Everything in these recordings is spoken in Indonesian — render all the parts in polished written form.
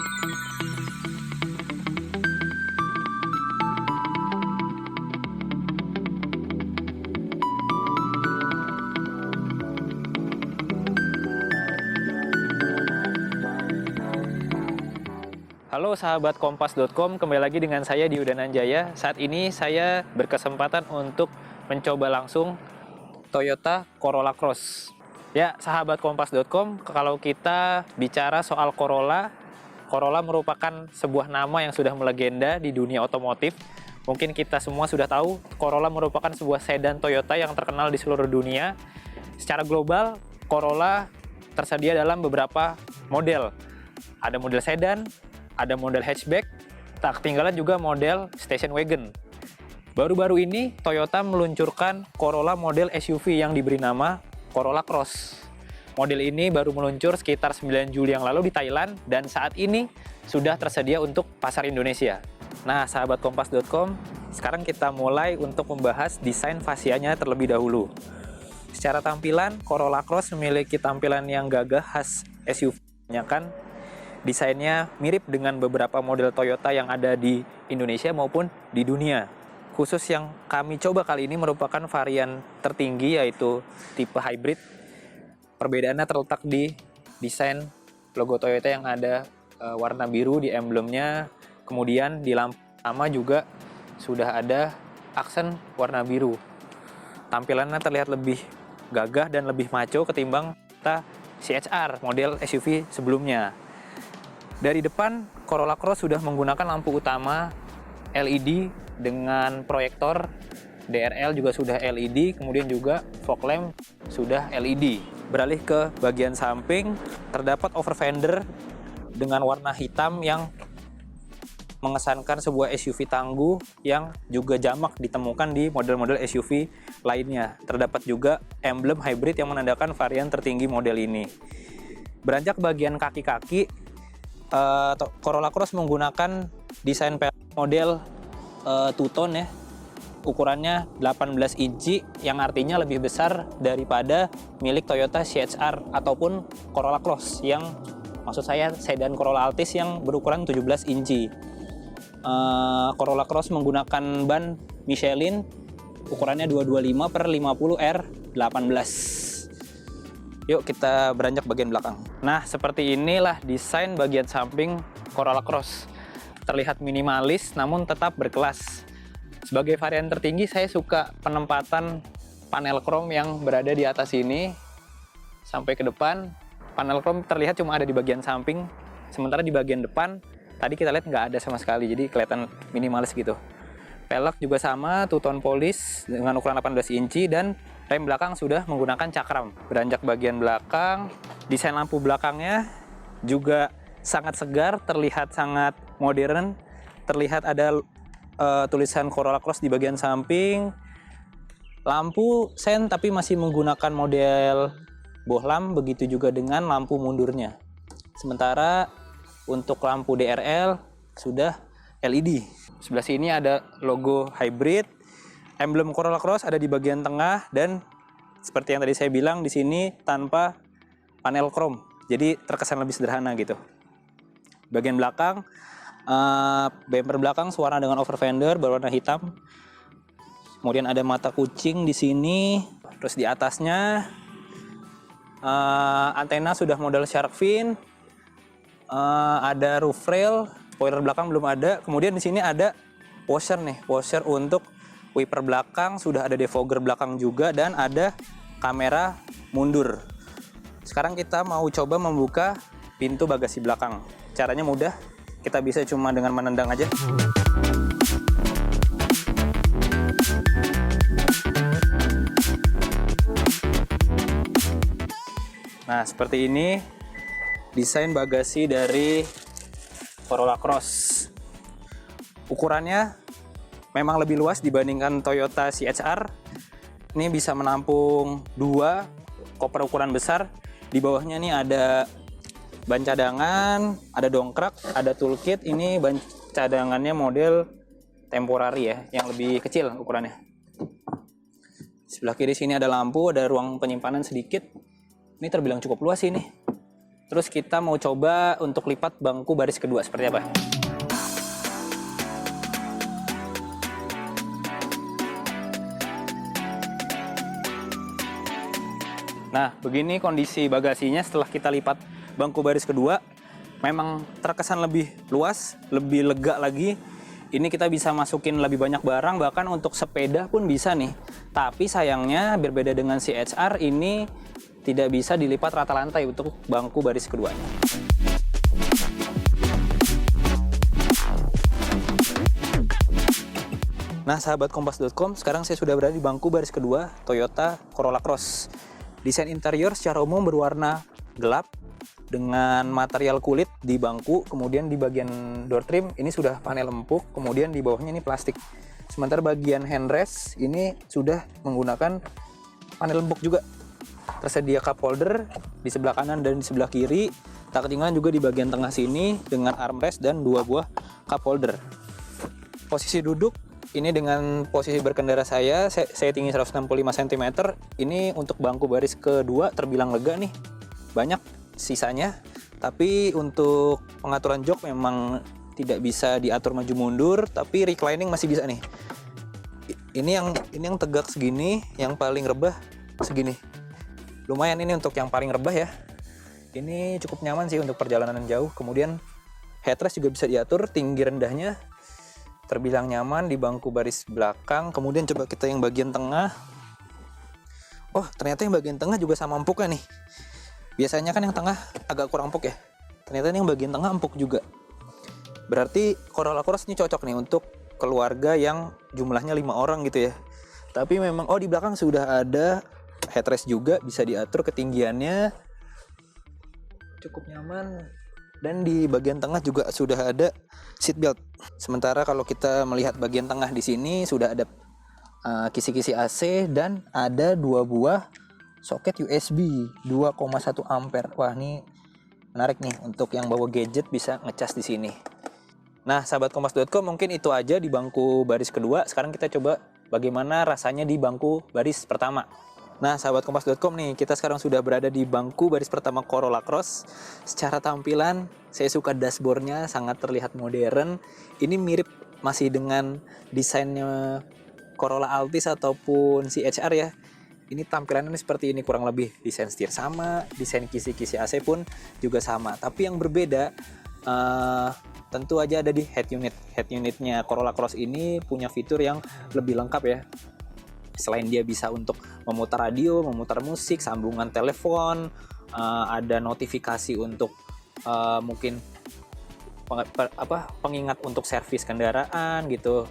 Halo sahabat kompas.com, kembali lagi dengan saya Diu Dananjaya. Saat ini saya berkesempatan untuk mencoba langsung Toyota Corolla Cross. Ya, sahabat kompas.com, kalau kita bicara soal Corolla, Corolla merupakan sebuah nama yang sudah melegenda di dunia otomotif. Mungkin kita semua sudah tahu, Corolla merupakan sebuah sedan Toyota yang terkenal di seluruh dunia. Secara global, Corolla tersedia dalam beberapa model. Ada model sedan, ada model hatchback, tak ketinggalan juga model station wagon. Baru-baru ini Toyota meluncurkan Corolla model SUV yang diberi nama Corolla Cross. Model ini baru meluncur sekitar 9 Juli yang lalu di Thailand dan saat ini sudah tersedia untuk pasar Indonesia. Nah, sahabat kompas.com, sekarang kita mulai untuk membahas desain fasianya terlebih dahulu. Secara tampilan, Corolla Cross memiliki tampilan yang gagah khas SUV. Desainnya mirip dengan beberapa model Toyota yang ada di Indonesia maupun di dunia. Khusus yang kami coba kali ini merupakan varian tertinggi, yaitu tipe hybrid. Perbedaannya terletak di desain logo Toyota yang ada warna biru di emblemnya. Kemudian di lampu utama juga sudah ada aksen warna biru. Tampilannya terlihat lebih gagah dan lebih maco ketimbang CHR model SUV sebelumnya. Dari depan, Corolla Cross sudah menggunakan lampu utama LED dengan proyektor, DRL juga sudah LED, kemudian juga fog lamp sudah LED. Beralih ke bagian samping, terdapat over fender dengan warna hitam yang mengesankan sebuah SUV tangguh yang juga jamak ditemukan di model-model SUV lainnya. Terdapat juga emblem hybrid yang menandakan varian tertinggi model ini. Beranjak bagian kaki-kaki, Corolla Cross menggunakan desain model two-tone ya. Ukurannya 18 inci yang artinya lebih besar daripada milik Toyota CHR ataupun Corolla Cross yang maksud saya sedan Corolla Altis yang berukuran 17 inci. Corolla Cross menggunakan ban Michelin ukurannya 225 per 50 R18. Yuk kita beranjak bagian belakang. Nah, seperti inilah desain bagian samping Corolla Cross. Terlihat minimalis namun tetap berkelas. Sebagai varian tertinggi, saya suka penempatan panel chrome yang berada di atas ini sampai ke depan. Panel chrome terlihat cuma ada di bagian samping, sementara di bagian depan tadi kita lihat nggak ada sama sekali, jadi kelihatan minimalis gitu. Pelek juga sama, two-tone polish dengan ukuran 18 inci dan rem belakang sudah menggunakan cakram. Beranjak bagian belakang, desain lampu belakangnya juga sangat segar, terlihat sangat modern. Terlihat ada tulisan Corolla Cross di bagian samping. Lampu sen tapi masih menggunakan model bohlam, begitu juga dengan lampu mundurnya. Sementara untuk lampu DRL sudah LED. Sebelah sini ada logo hybrid. Emblem Corolla Cross ada di bagian tengah dan seperti yang tadi saya bilang di sini tanpa panel chrome. Jadi terkesan lebih sederhana gitu. Bagian belakang, bumper belakang sewarna dengan over fender berwarna hitam. Kemudian ada mata kucing di sini. Terus di atasnya antena sudah model shark fin. Ada roof rail, spoiler belakang belum ada. Kemudian di sini ada washer nih, washer untuk wiper belakang, sudah ada defogger belakang juga dan ada kamera mundur. Sekarang kita mau coba membuka pintu bagasi belakang. Caranya mudah, kita bisa cuma dengan menendang aja. Nah, seperti ini desain bagasi dari Corolla Cross. Ukurannya memang lebih luas dibandingkan Toyota CHR. Ini bisa menampung 2 koper ukuran besar. Di bawahnya nih ada ban cadangan, ada dongkrak, ada toolkit. Ini ban cadangannya model temporary ya, yang lebih kecil ukurannya. Sebelah kiri sini ada lampu, ada ruang penyimpanan sedikit. Ini terbilang cukup luas ini. Terus kita mau coba untuk lipat bangku baris kedua seperti apa. Nah, begini kondisi bagasinya setelah kita lipat bangku baris kedua. Memang terkesan lebih luas, lebih lega lagi. Ini kita bisa masukin lebih banyak barang, bahkan untuk sepeda pun bisa nih. Tapi sayangnya berbeda dengan CHR, ini tidak bisa dilipat rata lantai untuk bangku baris keduanya. Nah, sahabat kompas.com, sekarang saya sudah berada di bangku baris kedua Toyota Corolla Cross. Desain interior secara umum berwarna gelap dengan material kulit di bangku, kemudian di bagian door trim ini sudah panel empuk, kemudian di bawahnya ini plastik. Sementara bagian handrest ini sudah menggunakan panel empuk juga. Tersedia cup holder di sebelah kanan dan di sebelah kiri. Tak ketinggalan juga di bagian tengah sini dengan armrest dan 2 buah cup holder. Posisi duduk ini dengan posisi berkendara saya tinggi 165 cm. Ini untuk bangku baris kedua terbilang lega nih. Banyak sisanya, tapi untuk pengaturan jok memang tidak bisa diatur maju mundur, tapi reclining masih bisa nih. Ini yang tegak segini, yang paling rebah segini. Lumayan ini untuk yang paling rebah ya. Ini cukup nyaman sih untuk perjalanan jauh. Kemudian headrest juga bisa diatur tinggi rendahnya. Terbilang nyaman di bangku baris belakang. Kemudian coba kita yang bagian tengah. Oh, ternyata yang bagian tengah juga sama empuknya nih. Biasanya kan yang tengah agak kurang empuk ya. Ternyata yang bagian tengah empuk juga. Berarti Corolla Cross ini cocok nih untuk keluarga yang jumlahnya 5 orang gitu ya. Tapi memang di belakang sudah ada headrest juga, bisa diatur ketinggiannya. Cukup nyaman. Dan di bagian tengah juga sudah ada seat belt. Sementara kalau kita melihat bagian tengah di sini sudah ada kisi-kisi AC dan ada 2 buah soket USB 2,1 ampere. Wah, ini menarik nih untuk yang bawa gadget bisa ngecas di sini. Nah, sahabat kompas.com, mungkin itu aja di bangku baris kedua. Sekarang kita coba bagaimana rasanya di bangku baris pertama. Nah, sahabat kompas.com nih, kita sekarang sudah berada di bangku baris pertama Corolla Cross. Secara tampilan, saya suka dashboardnya, sangat terlihat modern. Ini mirip masih dengan desainnya Corolla Altis ataupun CHR ya. Ini tampilannya seperti ini kurang lebih. Desain setir sama, desain kisi-kisi AC pun juga sama. Tapi yang berbeda tentu aja ada di head unit. Head unitnya Corolla Cross ini punya fitur yang lebih lengkap ya. Selain dia bisa untuk memutar radio, memutar musik, sambungan telepon, ada notifikasi untuk mungkin pengingat untuk servis kendaraan gitu.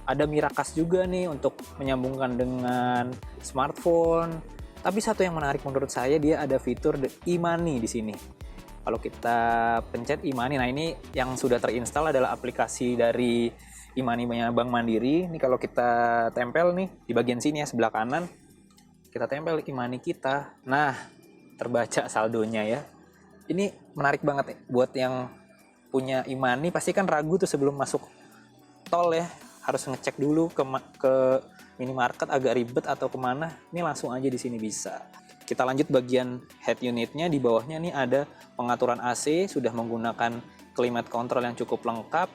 Ada Miracast juga nih untuk menyambungkan dengan smartphone. Tapi satu yang menarik menurut saya, dia ada fitur e-money di sini. Kalau kita pencet e-money, nah ini yang sudah terinstall adalah aplikasi dari e-money-nya Bank Mandiri. Ini kalau kita tempel nih di bagian sini ya, sebelah kanan, kita tempel e-money kita. Nah, terbaca saldonya ya. Ini menarik banget nih buat yang punya e-money. Pasti kan ragu tuh sebelum masuk tol ya, harus ngecek dulu ke minimarket, agak ribet atau kemana. Ini langsung aja di sini bisa. Kita lanjut bagian head unitnya. Di bawahnya nih ada pengaturan AC, sudah menggunakan climate control yang cukup lengkap,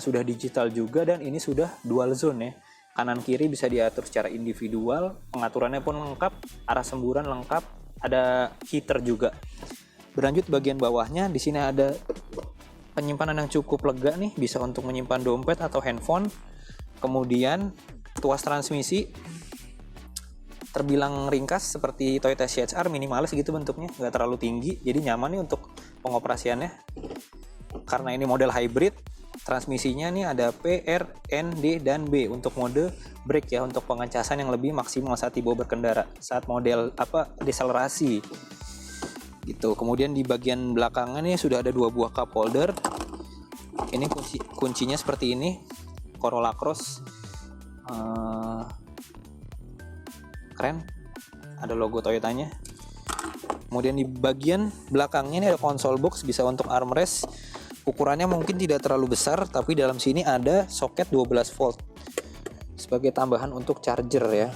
sudah digital juga, dan ini sudah dual zone ya. Kanan kiri bisa diatur secara individual, pengaturannya pun lengkap, arah semburan lengkap, ada heater juga. Berlanjut bagian bawahnya, di sini ada penyimpanan yang cukup lega nih, bisa untuk menyimpan dompet atau handphone. Kemudian tuas transmisi terbilang ringkas seperti Toyota CHR, minimalis gitu bentuknya, nggak terlalu tinggi, jadi nyaman nih untuk pengoperasiannya. Karena ini model hybrid, transmisinya nih ada P, R, N, D, dan B untuk mode brake ya, untuk pengecasan yang lebih maksimal saat dibawa berkendara, saat model deselerasi gitu. Kemudian di bagian belakangnya nih sudah ada 2 buah cup holder. Ini kuncinya seperti ini, Corolla Cross. Keren, ada logo Toyotanya. Kemudian di bagian belakangnya ini ada console box, bisa untuk armrest. Ukurannya mungkin tidak terlalu besar, tapi dalam sini ada soket 12 volt sebagai tambahan untuk charger ya.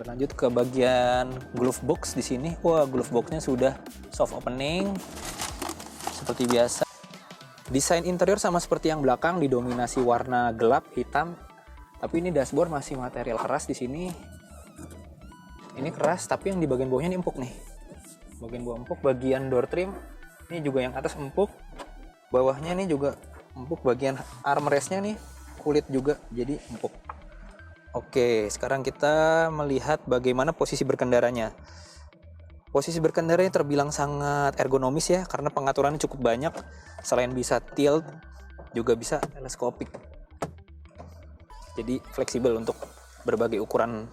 Berlanjut ke bagian glove box di sini. Wah, glove boxnya sudah soft opening seperti biasa. Desain interior sama seperti yang belakang, didominasi warna gelap hitam. Tapi ini dashboard masih material keras di sini. Ini keras, tapi yang di bagian bawahnya ini empuk nih. Bagian bawah empuk, bagian door trim ini juga yang atas empuk. Bawahnya nih juga empuk, bagian armrestnya nih kulit juga jadi empuk. Oke, sekarang kita melihat bagaimana posisi berkendaranya. Posisi berkendaranya terbilang sangat ergonomis ya, karena pengaturannya cukup banyak. Selain bisa tilt, juga bisa teleskopik. Jadi fleksibel untuk berbagai ukuran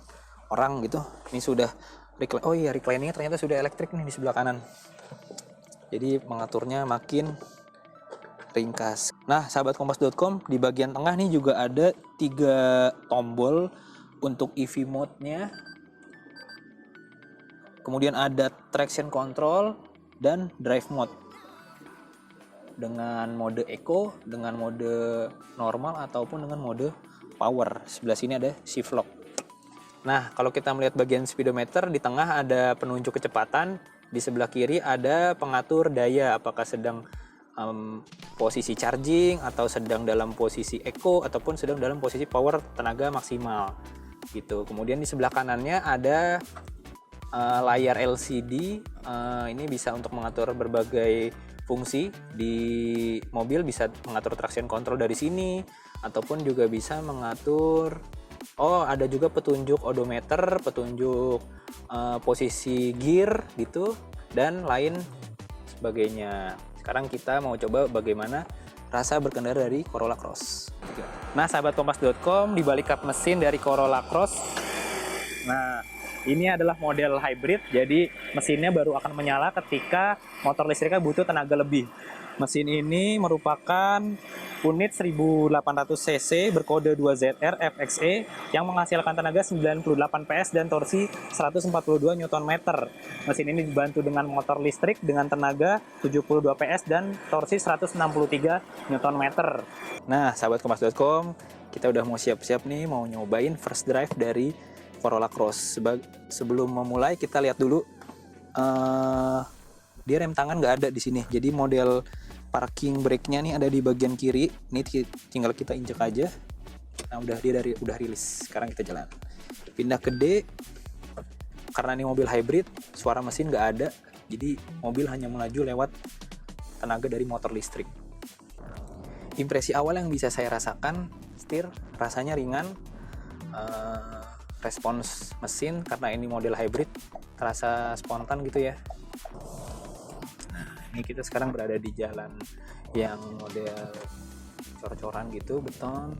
orang gitu. Ini sudah reclining-nya ternyata sudah elektrik nih di sebelah kanan. Jadi mengaturnya makin ringkas. Nah, sahabat kompas.com, di bagian tengah nih juga ada 3 tombol untuk EV mode-nya. Kemudian ada traction control dan drive mode. Dengan mode eco, dengan mode normal ataupun dengan mode power. Sebelah sini ada shift lock. Nah, kalau kita melihat bagian speedometer, di tengah ada penunjuk kecepatan, di sebelah kiri ada pengatur daya, apakah sedang posisi charging atau sedang dalam posisi eco ataupun sedang dalam posisi power tenaga maksimal gitu. Kemudian di sebelah kanannya ada layar LCD. Ini bisa untuk mengatur berbagai fungsi di mobil, bisa mengatur traction control dari sini ataupun juga bisa mengatur ada juga petunjuk odometer, petunjuk posisi gear gitu dan lain sebagainya. Sekarang kita mau coba bagaimana rasa berkendara dari Corolla Cross. Nah, sahabat kompas.com, di balik kap mesin dari Corolla Cross, nah ini adalah model hybrid, jadi mesinnya baru akan menyala ketika motor listriknya butuh tenaga lebih. Mesin ini merupakan unit 1800 cc berkode 2ZR FXE yang menghasilkan tenaga 98 PS dan torsi 142 Nm. Mesin ini dibantu dengan motor listrik dengan tenaga 72 PS dan torsi 163 Nm. Nah, sahabat kompas.com, kita udah mau siap-siap nih mau nyobain first drive dari Corolla Cross. Sebelum memulai kita lihat dulu dia rem tangan nggak ada di sini. Jadi model parking brake-nya nih ada di bagian kiri. Ini tinggal kita injek aja. Nah, udah rilis. Sekarang kita jalan. Pindah ke D. Karena ini mobil hybrid, suara mesin nggak ada. Jadi mobil hanya melaju lewat tenaga dari motor listrik. Impresi awal yang bisa saya rasakan, setir rasanya ringan. Respons mesin karena ini model hybrid terasa spontan gitu ya. Ini kita sekarang berada di jalan yang model cor-coran gitu, beton.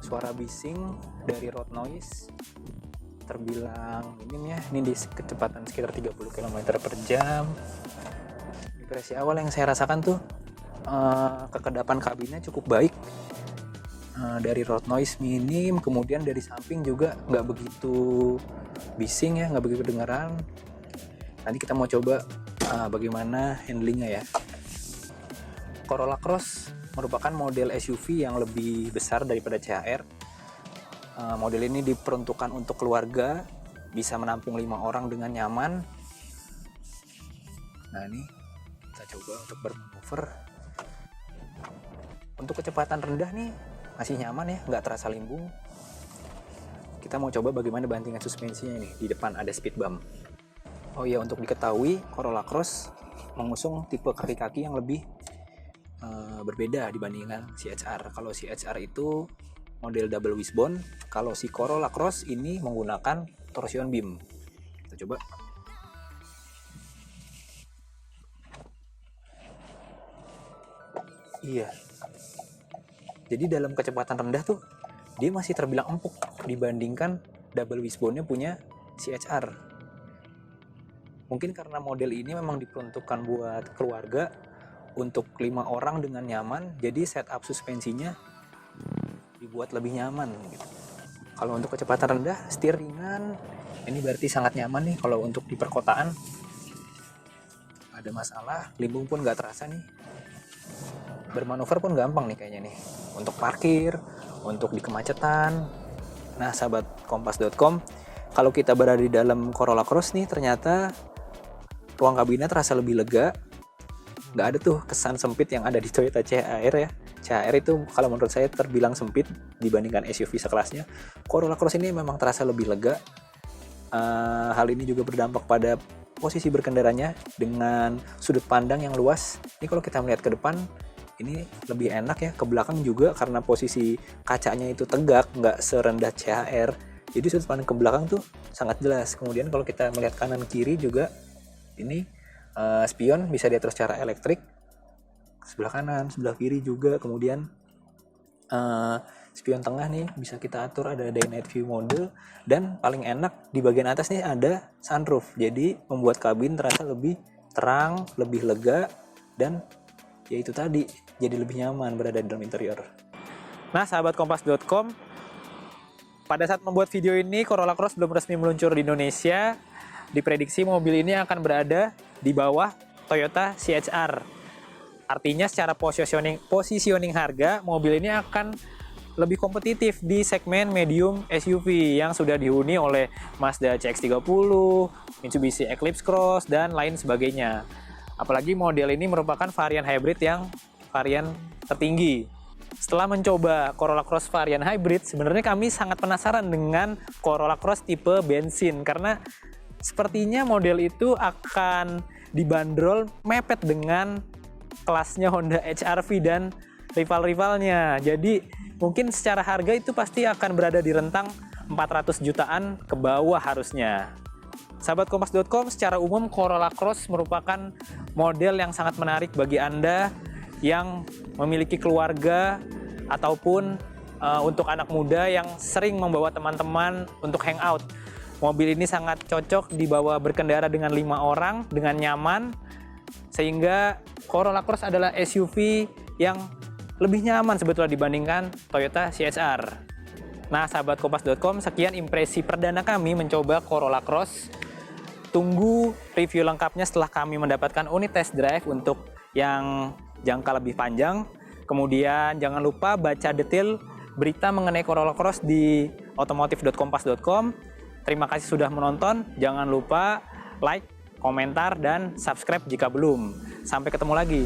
Suara bising dari road noise terbilang minim ya. Ini di kecepatan sekitar 30 km per jam. Impresi awal yang saya rasakan tuh kekedapan kabinnya cukup baik. Dari road noise minim, kemudian dari samping juga nggak begitu bising ya, nggak begitu kedengaran. Nanti kita mau coba bagaimana handlingnya ya. Corolla Cross merupakan model SUV yang lebih besar daripada CHR. Model ini diperuntukkan untuk keluarga, bisa menampung 5 orang dengan nyaman. Nah, ini kita coba untuk bermanuver. Untuk kecepatan rendah nih masih nyaman ya, nggak terasa limbung. Kita mau coba bagaimana bantingan suspensinya nih. Di depan ada speed bump. Oh iya, untuk diketahui Corolla Cross mengusung tipe kaki-kaki yang lebih berbeda dibandingkan CHR. Kalau CHR itu model double wishbone, kalau si Corolla Cross ini menggunakan torsion beam. Kita coba. Iya. Jadi dalam kecepatan rendah tuh dia masih terbilang empuk dibandingkan double wishbone-nya punya CHR. Mungkin karena model ini memang diperuntukkan buat keluarga untuk 5 orang dengan nyaman, jadi setup suspensinya dibuat lebih nyaman gitu. Kalau untuk kecepatan rendah, setir ringan, ini berarti sangat nyaman nih. Kalau untuk di perkotaan ada masalah, limbung pun nggak terasa nih. Bermanuver pun gampang nih kayaknya nih. Untuk parkir, untuk di kemacetan. Nah, sahabat kompas.com, kalau kita berada di dalam Corolla Cross nih, ternyata ruang kabinnya terasa lebih lega. Nggak ada tuh kesan sempit yang ada di Toyota CHR ya. CHR itu kalau menurut saya terbilang sempit dibandingkan SUV sekelasnya. Corolla Cross ini memang terasa lebih lega. Hal ini juga berdampak pada posisi berkendaranya dengan sudut pandang yang luas. Ini kalau kita melihat ke depan, ini lebih enak ya. Ke belakang juga karena posisi kacanya itu tegak, nggak serendah CHR. Jadi sudut pandang ke belakang tuh sangat jelas. Kemudian kalau kita melihat kanan kiri juga, ini spion bisa diatur secara elektrik. Sebelah kanan, sebelah kiri juga. Kemudian spion tengah nih bisa kita atur, ada day night view mode. Dan paling enak di bagian atas nih ada sunroof. Jadi membuat kabin terasa lebih terang, lebih lega, dan ya itu tadi, jadi lebih nyaman berada di dalam interior. Nah, sahabat kompas.com, pada saat membuat video ini Corolla Cross belum resmi meluncur di Indonesia. Diprediksi mobil ini akan berada di bawah Toyota CHR. Artinya secara positioning harga, mobil ini akan lebih kompetitif di segmen medium SUV yang sudah dihuni oleh Mazda CX-30, Mitsubishi Eclipse Cross, dan lain sebagainya. Apalagi model ini merupakan varian hybrid yang varian tertinggi. Setelah mencoba Corolla Cross varian hybrid, sebenarnya kami sangat penasaran dengan Corolla Cross tipe bensin karena sepertinya model itu akan dibanderol mepet dengan kelasnya Honda HR-V dan rival-rivalnya. Jadi mungkin secara harga itu pasti akan berada di rentang 400 jutaan ke bawah harusnya. Sahabat kompas.com, secara umum Corolla Cross merupakan model yang sangat menarik bagi Anda yang memiliki keluarga ataupun untuk anak muda yang sering membawa teman-teman untuk hangout. Mobil ini sangat cocok dibawa berkendara dengan 5 orang dengan nyaman, sehingga Corolla Cross adalah SUV yang lebih nyaman sebetulnya dibandingkan Toyota CHR. Nah, sahabat kompas.com, sekian impresi perdana kami mencoba Corolla Cross. Tunggu review lengkapnya setelah kami mendapatkan unit test drive untuk yang jangka lebih panjang. Kemudian jangan lupa baca detail berita mengenai Corolla Cross di otomotif.kompas.com. Terima kasih sudah menonton. Jangan lupa like, komentar, dan subscribe jika belum. Sampai ketemu lagi.